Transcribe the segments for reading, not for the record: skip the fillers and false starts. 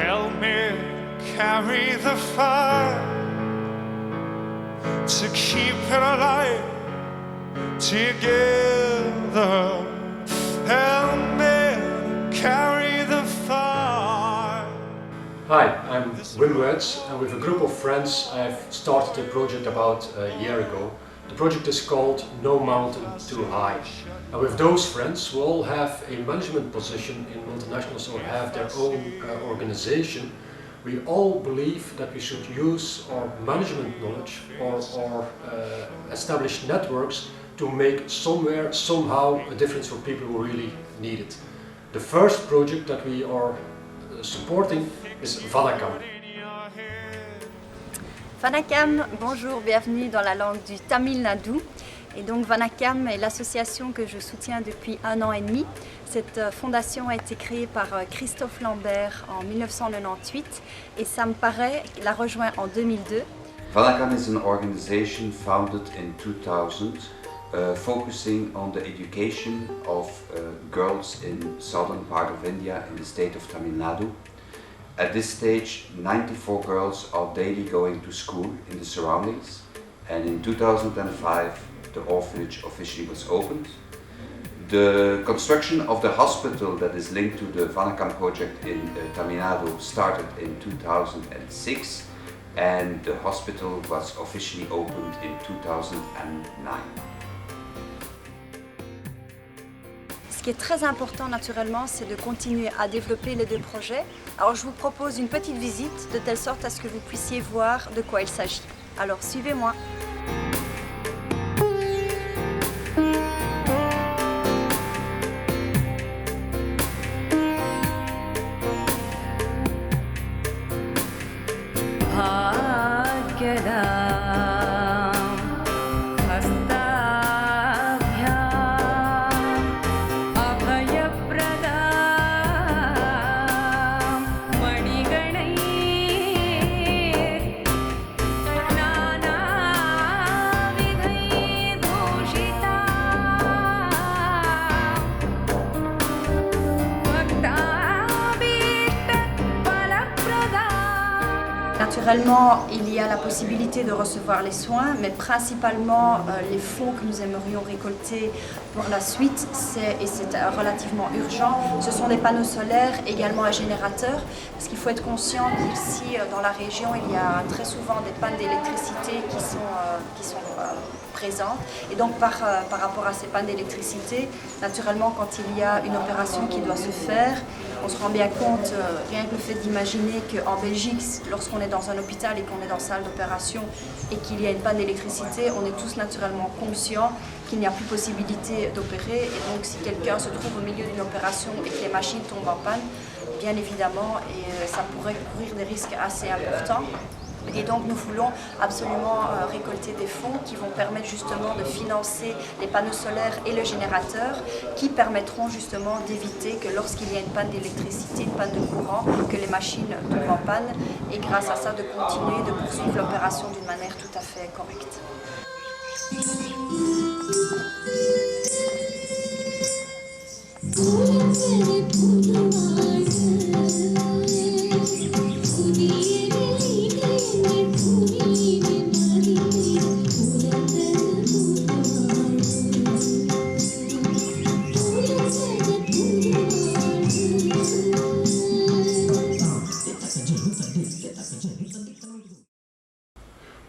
Help me carry the fire to keep it alive together. Help me carry the fire. Hi, I'm Wim Wertz, and with a group of friends I've started a project about a year ago. The project is called No Mountain Too High. And with those friends who all have a management position in multinationals or have their own organization, we all believe that we should use our management knowledge or establish networks to make somewhere, somehow, a difference for people who really need it. The first project that we are supporting is Vanakam. Vanakam, bonjour, bienvenue dans la langue du Tamil Nadu. Et donc Vanakam est l'association que je soutiens depuis 1 an et demi. Cette fondation a été créée par Christophe Lambert en 1998 et Sam Paré l'a rejoint en 2002. Vanakam is an organization founded in 2000 focusing on the education of girls in southern part of India in the state of Tamil Nadu. At this stage, 94 girls are daily going to school in the surroundings, and in 2005 the orphanage officially was opened. The construction of the hospital that is linked to the Vanakam project in Tamil Nadu started in 2006, and the hospital was officially opened in 2009. Ce qui est très important naturellement, c'est de continuer à développer les deux projets. Alors je vous propose une petite visite de telle sorte à ce que vous puissiez voir de quoi il s'agit. Alors suivez-moi. Naturellement, il y a la possibilité de recevoir les soins, mais principalement les fonds que nous aimerions récolter pour la suite, et c'est relativement urgent, ce sont des panneaux solaires, également un générateur, parce qu'il faut être conscient qu'ici, dans la région, il y a très souvent des pannes d'électricité qui sont présentes. Et donc par rapport à ces pannes d'électricité, naturellement, quand il y a une opération qui doit se faire, on se rend bien compte, rien que le fait d'imaginer qu'en Belgique, lorsqu'on est dans un hôpital et qu'on est dans salle d'opération et qu'il y a une panne d'électricité, on est tous naturellement conscients qu'il n'y a plus possibilité d'opérer. Et donc si quelqu'un se trouve au milieu d'une opération et que les machines tombent en panne, bien évidemment, ça pourrait courir des risques assez importants. Et donc nous voulons absolument récolter des fonds qui vont permettre justement de financer les panneaux solaires et le générateur, qui permettront justement d'éviter que lorsqu'il y a une panne d'électricité, une panne de courant, que les machines tombent en panne, et grâce à ça de continuer de poursuivre l'opération d'une manière tout à fait correcte.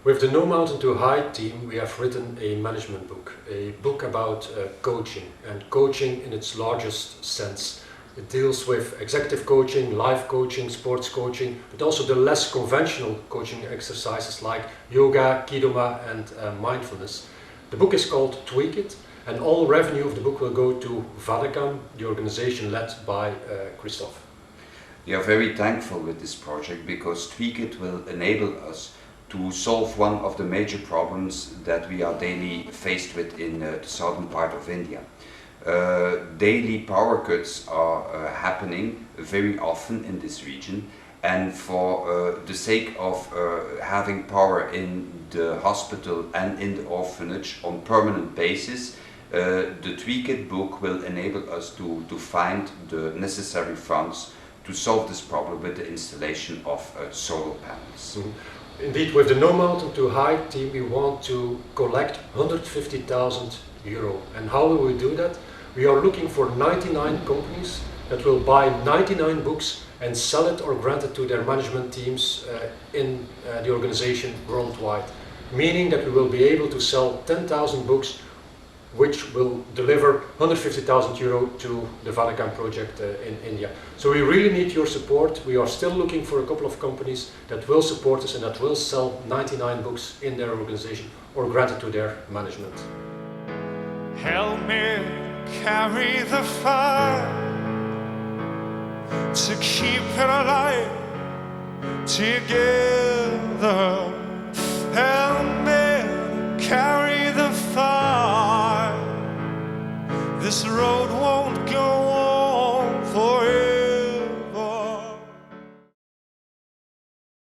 With the No Mountain Too High team, we have written a management book, a book about coaching, and coaching in its largest sense. It deals with executive coaching, life coaching, sports coaching, but also the less conventional coaching exercises like yoga, Qigong and mindfulness. The book is called Tweak It, and all revenue of the book will go to Vanakam, the organization led by Christophe. We are very thankful with this project because Tweak It will enable us to solve one of the major problems that we are daily faced with in the southern part of India. Daily power cuts are happening very often in this region, and for the sake of having power in the hospital and in the orphanage on permanent basis, the Tweak It book will enable us to find the necessary funds to solve this problem with the installation of solar panels. Indeed, with the No Mountain Too High team, we want to collect 150,000 euro. And how will we do that? We are looking for 99 companies that will buy 99 books and sell it or grant it to their management teams in the organization worldwide. Meaning that we will be able to sell 10,000 books, which will deliver 150,000 euro to the Vatican project in India. So we really need your support. We are still looking for a couple of companies that will support us and that will sell 99 books in their organization or grant it to their management. Help me carry the fire, to keep it alive together. Help me carry the fire. This road won't go on